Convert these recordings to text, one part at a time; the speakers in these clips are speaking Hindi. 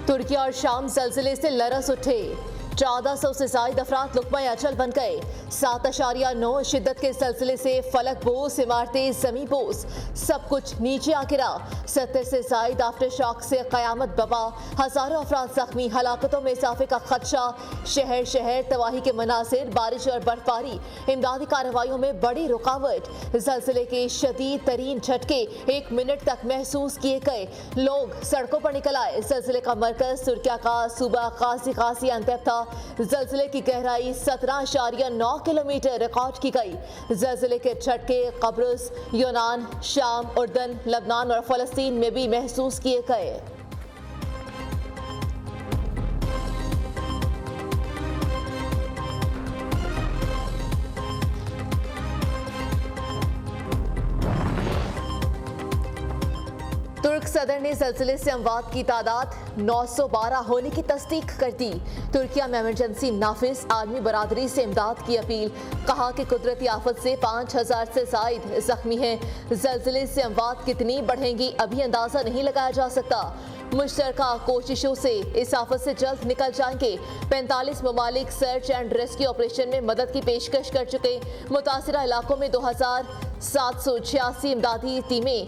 तुर्की और शाम ज़लज़ले से लरस उठे। 1400 से ज़ायद अफराद लुक़मा अचल बन गए। 7.9 शिद्दत के ज़लज़ले से फलक बोस, इमारतें ज़मीन बोस, सब कुछ नीचे आ गिरा। 70 से ज़ायद आफ्टर शॉक से क़यामत बपा। हज़ारों अफराद ज़ख्मी, हलाकतों में इजाफे का खदशा। शहर शहर तबाही के मनासिर, बारिश और बर्फबारी, इमदादी कार्रवाइयों में बड़ी रुकावट। ज़लज़ले के शदीद तरीन झटके 1 मिनट तक महसूस किए गए। लोग सड़कों पर निकल आए। ज़लज़ले का मरकज़ तुर्किया का सूबा कासी गाज़ियान्तेप था। ज़लज़ले की गहराई 17.9 किलोमीटर रिकॉर्ड की गई। ज़लज़ले के झटके कब्रुस, यूनान, शाम, उर्दन, लबनान और फ़लस्तीन में भी महसूस किए गए। तुर्क सदर ने ज़लज़ले से अमवात की तादाद 912 होने की तस्दीक कर दी। तुर्किया में एमरजेंसी नाफिज, आर्मी बरादरी से इमदाद की अपील। कहा कि कुदरती आफत से 5000 से ज़ायद जख्मी हैं। ज़लज़ले से अमवात कितनी बढ़ेंगी अभी अंदाज़ा नहीं लगाया जा सकता। मुश्तरका कोशिशों से इस आफत से जल्द निकल जाएंगे। 45 ममालिक सर्च एंड रेस्क्यू ऑपरेशन में मदद की पेशकश कर चुके। मुतासिरा इलाकों में 2786 इमदादी टीमें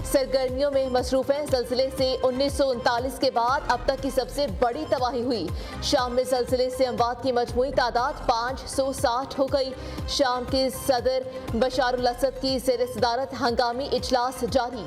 सरगर्मियों में मसरूफ हैं। ज़लज़ले से 1939 के बाद अब तक की सबसे बड़ी तबाही हुई। शाम में ज़लज़ले से अमवात की मजमूई तादाद 560 हो गई। शाम के सदर बशारुल असद की ज़ेर सदारत हंगामी इजलास जारी।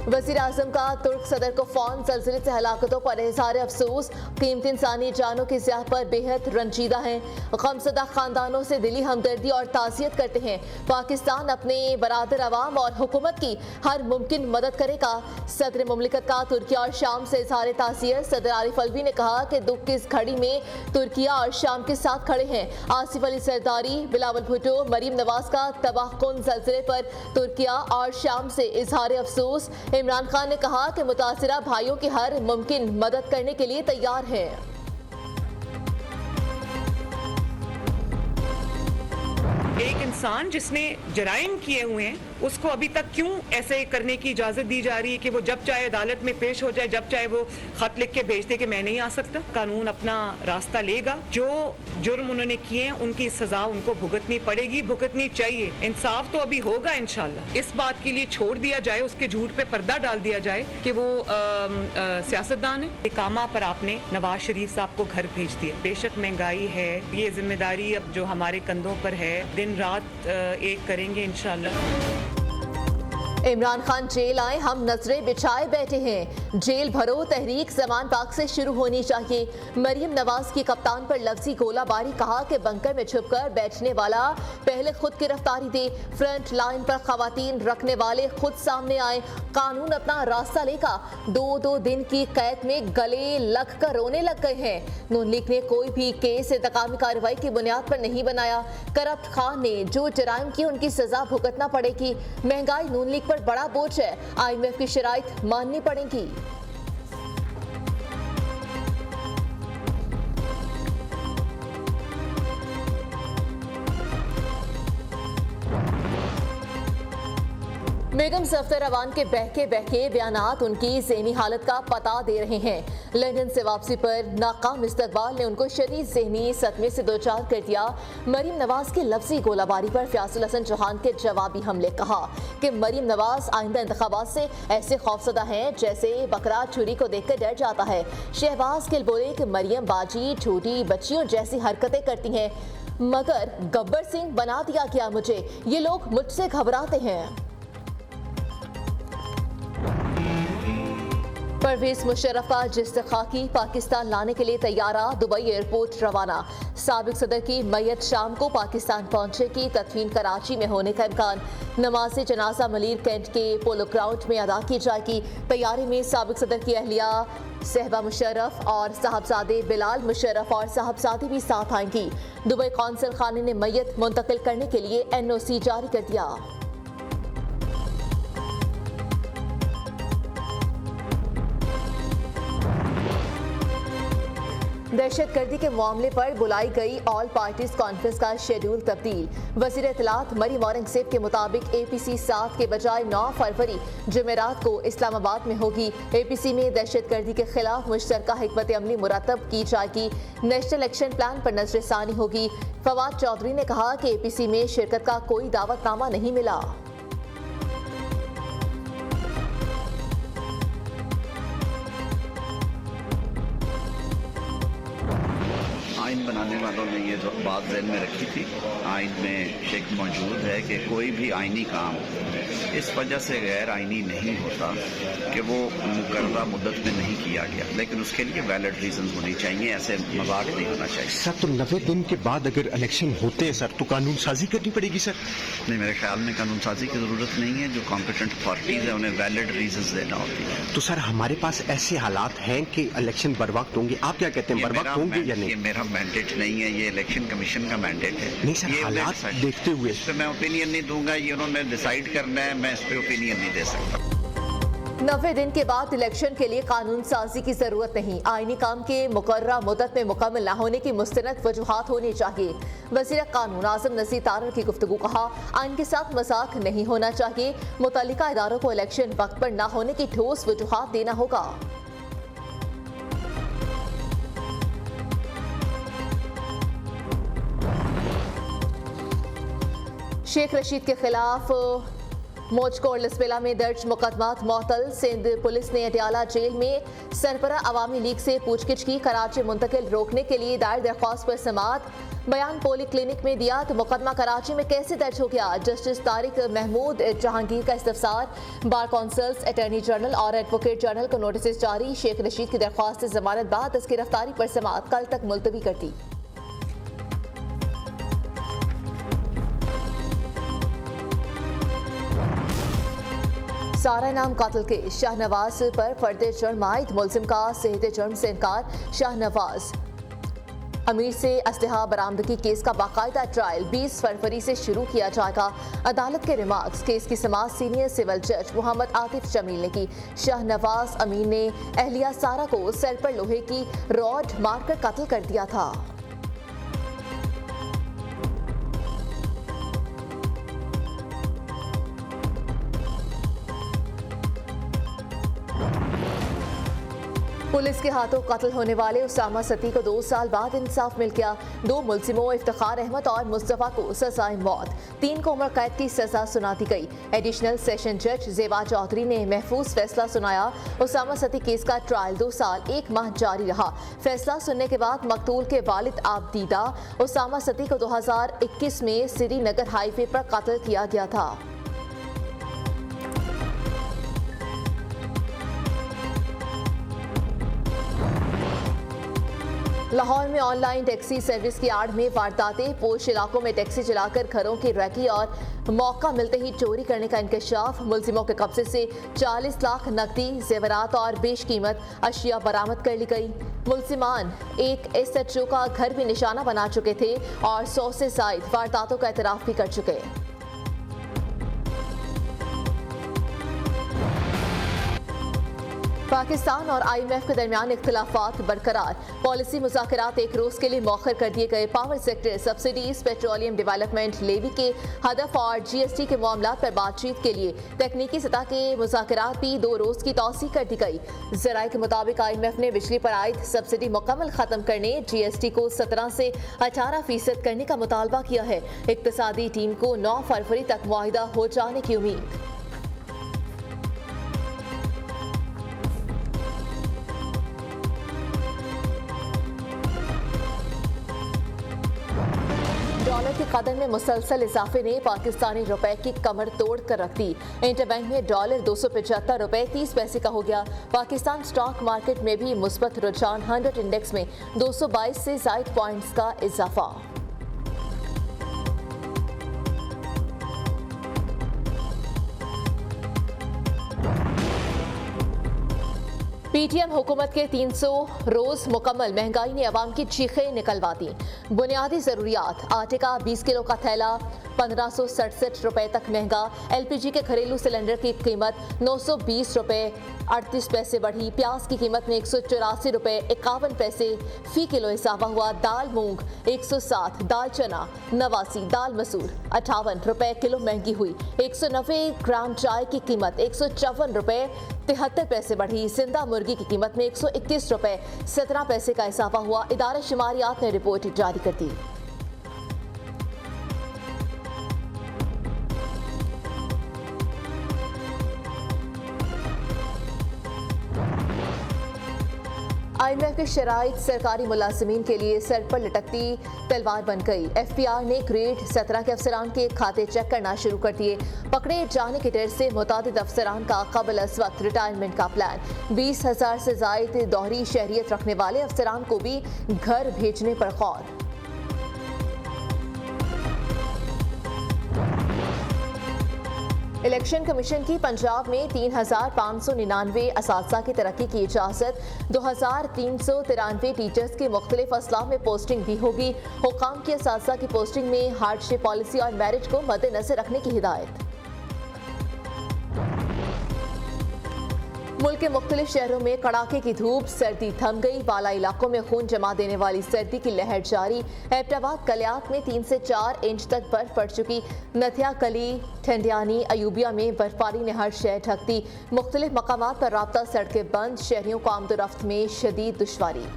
वज़ीर आज़म का तुर्क सदर को फ़ौन। ज़लज़ले से हलाकतों पर इज़हार अफसोस। कीमती इंसानी जानों की ज़िया पर बेहद रंजीदा हैं। गमज़दा ख़ानदानों से दिली हमदर्दी और ताज़ियत करते हैं। पाकिस्तान अपने बरादर अवाम और हुकूमत की हर मुमकिन मदद करेगा। सदर मुमलिकत का तुर्किया और शाम से इज़हार ताज़ियत। सदर आरिफ अलवी ने कहा कि दुख की इस घड़ी में तुर्किया और शाम के साथ खड़े हैं। आसिफ अली सरदारी, बिलावल भुट्टो, मरीम नवाज का तबाहकुन ज़लज़ले पर तुर्किया और शाम से इज़हार अफसोस। इमरान खान ने कहा कि मुतासिरा भाइयों की हर मुमकिन मदद करने के लिए तैयार हैं। एक इंसान जिसने जराइम किए हुए हैं उसको अभी तक क्यों ऐसे करने की इजाजत दी जा रही है कि वो जब चाहे अदालत में पेश हो जाए, जब चाहे वो खत लिख के भेज दे कि मैं नहीं आ सकता। कानून अपना रास्ता लेगा। जो जुर्म उन्होंने किए हैं उनकी सजा उनको भुगतनी पड़ेगी, भुगतनी चाहिए। इंसाफ तो अभी होगा इंशाल्लाह। इस बात के लिए छोड़ दिया जाए, उसके झूठ पे पर्दा डाल दिया जाए कि वो सियासतदान है। इकामा पर आपने नवाज शरीफ साहब को घर भेज दिया। बेशक महंगाई है, ये जिम्मेदारी अब जो हमारे कंधों पर है, दिन रात एक करेंगे इंशाल्लाह। इमरान खान जेल आए, हम नजरें बिछाए बैठे हैं। जेल भरो तहरीक ज़मान पाक से शुरू होनी चाहिए। मरीम नवाज की कप्तान पर लफ्जी गोलाबारी। कहा कि बंकर में छुपकर बैठने वाला पहले खुद गिरफ्तारी दे। फ्रंट लाइन पर खवातीन रखने वाले खुद सामने आए। कानून अपना रास्ता लेगा। 2-2 दिन की कैद में गले लग कर रोने लग गए हैं। नून लीग ने कोई भी केस इंतकामी कार्रवाई की बुनियाद पर नहीं बनाया। करप्ट खान ने जो जराइम किए उनकी सजा भुगतना पड़ेगी। महंगाई नून लीग पर बड़ा बोझ है। IMF की शराइत माननी पड़ेगी। बेगम सफ्दर अवान के बहके बयानात उनकी ज़हनी हालत का पता दे रहे हैं। लंदन से वापसी पर नाकाम इस्तकबाल ने उनको शदीद ज़हनी सदमे से दो चार कर दिया। मरीम नवाज की लफ्जी गोलाबारी पर फयाजुल हसन चौहान के जवाबी हमले। कहा कि मरीम नवाज आइंदा इंतखाबात से ऐसे खौफजदा हैं जैसे बकरा छुरी को देखकर डर जाता है। शहबाज गिल बोले कि मरियम बाजी छोटी बच्चियों जैसी हरकतें करती हैं, मगर गब्बर सिंह बना दिया गया मुझे। ये लोग मुझसे घबराते हैं। परवेज मुशर्रफ का जिस्तिखाकी पाकिस्तान लाने के लिए तैयारा। दुबई एयरपोर्ट रवाना। साबिक सदर की मैयत शाम को पाकिस्तान पहुंचेगी। तदफीन कराची में होने का इम्कान। नमाज जनाजा मलीर कैंट के पोलो ग्राउंड में अदा की जाएगी। तैयारी में साबिक सदर की अहलिया सहबा मुशर्रफ और साहबजादे बिलाल मुशर्रफ और साहबजादी भी साथ आएंगी। दुबई कौंसल खाने ने मैयत मुंतकिल करने के लिए NOC जारी कर दिया। दहशतगर्दी के मामले पर बुलाई गई ऑल पार्टीज कॉन्फ्रेंस का शेड्यूल तब्दील। वजीर इत्तलात मरी औरंगजेब के मुताबिक APC 7 के बजाय 9 फरवरी जुमेरात को इस्लामाबाद में होगी। APC में दहशतगर्दी के खिलाफ मुश्तरका हिकमत अमली मुरतब की जाएगी। नेशनल एक्शन प्लान पर नजरसानी होगी। फवाद चौधरी ने कहा कि APC में शिरकत का कोई दावतनामा नहीं मिला। आइन बनाने वालों ने ये जो बात ज़हन में रखी थी, आइन में शेक मौजूद है कि कोई भी आइनी काम इस वजह से गैर आइनी नहीं होता कि वो मुकर्ररा मुद्दत में नहीं किया गया, लेकिन उसके लिए वैलिड रीजंस होनी चाहिए। ऐसे मजाक नहीं होना चाहिए। सर, तो 90 दिन के बाद अगर इलेक्शन होते हैं सर, तो कानून साजी करनी पड़ेगी सर? नहीं, मेरे ख्याल में कानून साजी की ज़रूरत नहीं है। जो कॉम्पिटेंट अथॉरिटीज़ है उन्हें वैलिड रीजंस देना होती है। तो सर, हमारे पास ऐसे हालात हैं कि इलेक्शन बर वक्त होंगे। आप क्या कहते हैं, बर वक्त होंगे या नहीं? ये मेरा मैंडेट नहीं है, ये इलेक्शन कमीशन का मैंडेट है। नहीं सर, हालात देखते हुए इस पर मैं ओपिनियन नहीं दूंगा। ये उन्होंने डिसाइड करना है, मैं इस पर ओपिनियन नहीं दे सकता। 90 दिन के बाद इलेक्शन के लिए कानून साजी की जरूरत नहीं। आईनी काम के मुकर्ररा मुद्दत में मुकम्मल न होने की मुस्तनद वजूहात होनी चाहिए। वज़ीर कानून आज़म नज़ीर तारर की गुफ्तगू कहा, आइन के साथ मजाक नहीं होना चाहिए। मुतल्लिका इदारों को इलेक्शन वक्त पर न होने की ठोस वजूहात देना होगा। शेख रशीद के खिलाफ मौजकोट लिस्बेला में दर्ज मुकदमात मअतल। सिंध पुलिस ने अटियाला जेल में सरबरा अवामी लीग से पूछगिछ की। कराची मुंतकिल रोकने के लिए दायर दरख्वास्त पर समाअत। बयान पोली क्लिनिक में दिया तो मुकदमा कराची में कैसे दर्ज हो गया। जस्टिस तारिक महमूद जहांगीर का इस्तफसार। बार कौंसल्स, अटॉर्नी जनरल और एडवोकेट जनरल को नोटिस जारी। शेख रशीद की दरख्वास्त जमानत बाद इसकी गिरफ्तारी पर समाअत कल तक मुलतवी कर दी। सारा नाम कातिल के शाहनवाज पर फर्द जुर्म आयद। मुलजिम का सेहत जुर्म से इनकार। शाहनवाज अमीर से असलहा बरामदगी केस का बाकायदा ट्रायल 20 फरवरी से शुरू किया जाएगा। अदालत के रिमार्क्स। केस की समाअत सीनियर सिविल जज मोहम्मद आतिफ जमील ने की। शाहनवाज अमीर ने अहलिया सारा को सर पर लोहे की रॉड मारकर कत्ल कर दिया था। पुलिस के हाथों कत्ल होने वाले उसामा सती को 2 साल बाद इंसाफ मिल गया। 2 मुलजिमों इफ्तिखार अहमद और मुस्तफ़ा को सजाए मौत। 3 को उम्र कैद की सजा सुना दी गई। एडिशनल सेशन जज ज़ेबा चौधरी ने महफूज फैसला सुनाया। उसामा सती केस का ट्रायल 2 साल 1 माह जारी रहा। फैसला सुनने के बाद मकतूल के वालिद आबदीदा उसामा सती को 2021 में श्रीनगर हाईवे पर कत्ल किया गया था। लाहौर में ऑनलाइन टैक्सी सर्विस की आड़ में वारदातें। पोश इलाकों में टैक्सी चलाकर घरों की रैकी और मौका मिलते ही चोरी करने का इंकशाफ। मुलजिमों के कब्जे से 40 लाख नकदी, जेवरात और बेशकीमत अशिया बरामद कर ली गई। मुलजिमान एक SHO का घर भी निशाना बना चुके थे और 100 से ज़ायद वारदातों का एतराफ़ भी कर चुके। पाकिस्तान और IMF के दरमियान इख्तिलाफात बरकरार। पॉलिसी मुज़ाकरात एक रोज़ के लिए मौखर कर दिए गए। Power sector subsidies, petroleum development levy के हदफ और GST के मामलात पर बातचीत के लिए तकनीकी सतह के मुज़ाकरात भी 2 रोज़ की तौसीह कर दी गई। ज़राए के मुताबिक IMF ने बिजली पर आयद सब्सिडी मुकम्मल ख़त्म करने, GST को 17 से 18% करने का मुतालबा किया है। इक़्तिसादी टीम को 9 फरवरी तक मुआहिदा हो जाने की उम्मीद। डॉलर की कदर में मुसलसल इजाफे ने पाकिस्तानी रुपए की कमर तोड़ कर रख दी। इंटरबैंक में डॉलर 275 रुपए 30 पैसे का हो गया। पाकिस्तान स्टॉक मार्केट में भी मुस्बत रुझान। 100 इंडेक्स में 222 से ज़ायद पॉइंट्स का इजाफा। पीटीएम हुकूमत के 300 रोज मुकम्मल महंगाई ने अवाम की चीखें निकलवा दी। बुनियादी जरूरियात आटे का 20 किलो का थैला 1567 रुपए तक महंगा। एलपीजी के घरेलू सिलेंडर की कीमत 920 रुपए 38 पैसे बढ़ी। प्याज की कीमत में 184 रुपए 51 पैसे फी किलो इजाफा हुआ। दाल मूंग 160, दाल चना 89, दाल मसूर 58 रुपए किलो महंगी हुई। 190 ग्राम चाय की कीमत 154 रुपए 73 पैसे बढ़ी। जिंदा मुर्गी की कीमत में 121 रुपए 17 पैसे का इजाफा हुआ। इदारे शुमारियात ने रिपोर्ट जारी कर दी। IMF की शराइत सरकारी मुलाजिमीन के लिए सर पर लटकती तलवार बन गई। FPR ने ग्रेड 17 के अफसरान के खाते चेक करना शुरू कर दिए। पकड़े जाने के डर से मुतादिद अफसरान का कबल अज वक्त रिटायरमेंट का प्लान। 20,000 से जायद दोहरी शहरियत रखने वाले अफसरान को भी घर भेजने पर गौर। इलेक्शन कमीशन की पंजाब में 3,599 असातिज़ा की तरक्की की इजाज़त। 2,393 टीचर्स की मुख्तलिफ असला में पोस्टिंग भी होगी। हुकाम की असातिज़ा की पोस्टिंग में हार्डशिप पॉलिसी और मैरिज को मद्देनजर रखने की हिदायत। मुल्क के मुख्तलिफ शहरों में कड़ाके की धूप, सर्दी थम गई। बाला इलाकों में खून जमा देने वाली सर्दी की लहर जारी। एबटाबाद कलियात में 3 से 4 इंच तक बर्फ पड़ चुकी। नथिया कली, ठंडियानी, अयूबिया में बर्फबारी ने हर शहर ढक दी। मुख्तलिफ मकामात पर राब्ता सड़कें बंद। शहरियों को आमदोरफ्त में शदीद दुश्वारी।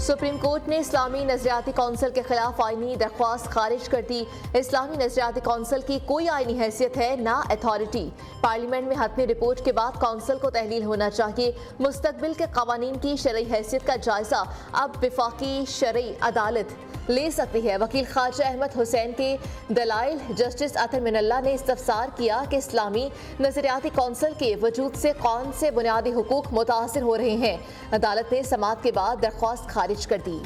सुप्रीम कोर्ट ने इस्लामी नजरियाती कौंसिल के खिलाफ आईनी दरख्वास्त खारिज कर दी। इस्लामी नजरियाती कौंसिल की कोई आईनी हैसियत है ना अथॉरिटी। पार्लियामेंट में हतमी रिपोर्ट के बाद कौंसिल को तहलील होना चाहिए। मुस्तकबिल के कवानीन की शरई हैसियत का जायजा अब विफाकी शरई अदालत ले सकती है। वकील ख्वाजा अहमद हुसैन के दलाइल जस्टिस अतर मिनल्ला ने इस्तफसार किया कि इस्लामी नजरियाती कौंसिल के वजूद से कौन से बुनियादी हुकूक मुतासिर हो रहे हैं। अदालत ने समाअत के बाद दरख्वास्त खारिज कर दी।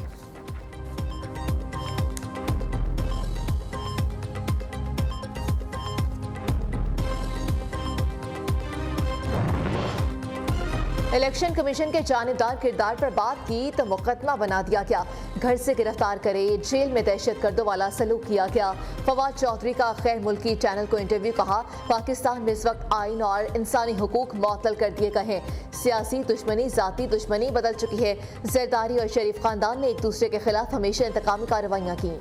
इलेक्शन कमीशन के जानिबदार किरदार पर बात की तो मुकदमा बना दिया गया। घर से गिरफ्तार करे, जेल में दहशतगर्दों वाला सलूक किया गया। फवाद चौधरी का गैर मुल्की चैनल को इंटरव्यू। कहा, पाकिस्तान में इस वक्त आइन और इंसानी हुकूक मुअत्तल कर दिए गए हैं। सियासी दुश्मनी जाती दुश्मनी बदल चुकी है। जरदारी और शरीफ खानदान ने एक दूसरे के खिलाफ हमेशा इंतकामी कार्रवाइयाँ की।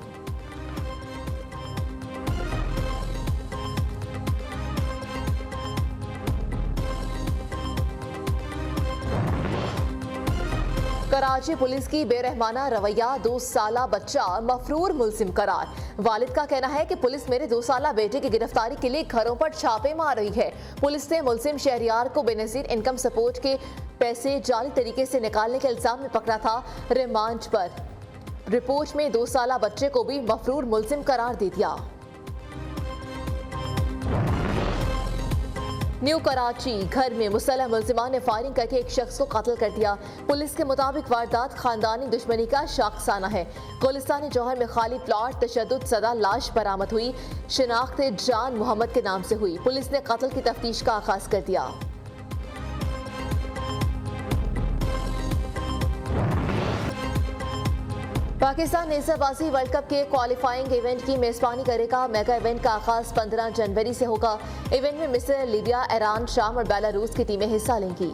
कराची पुलिस की बेरहमाना रवैया, 2 साला बच्चा मफरूर मुलजिम करार। वालिद का कहना है कि पुलिस मेरे 2 साला बेटे की गिरफ्तारी के लिए घरों पर छापे मार रही है। पुलिस ने मुलजिम शहरियार को बेनजीर इनकम सपोर्ट के पैसे जाली तरीके से निकालने के इल्जाम में पकड़ा था रिमांड पर। रिपोर्ट में 2 साला बच्चे को भी मफरूर मुलजिम करार दे दिया। न्यू कराची घर में मुसल्लह मुलजिमान ने फायरिंग करके एक शख्स को कत्ल कर दिया। पुलिस के मुताबिक वारदात खानदानी दुश्मनी का शाखसाना है। गुलिस्तानी जौहर में खाली प्लॉट तशद्दुद सदा लाश बरामद हुई। शिनाख्त जान मोहम्मद के नाम से हुई। पुलिस ने कत्ल की तफ्तीश का आगाज कर दिया। पाकिस्तान नेज़ाबाजी वर्ल्ड कप के क्वालिफाइंग इवेंट की मेजबानी करेगा। मेगा इवेंट का आगाज 15 जनवरी से होगा। इवेंट में मिस्र, लीबिया, ईरान, शाम और बेलारूस की टीमें हिस्सा लेंगी।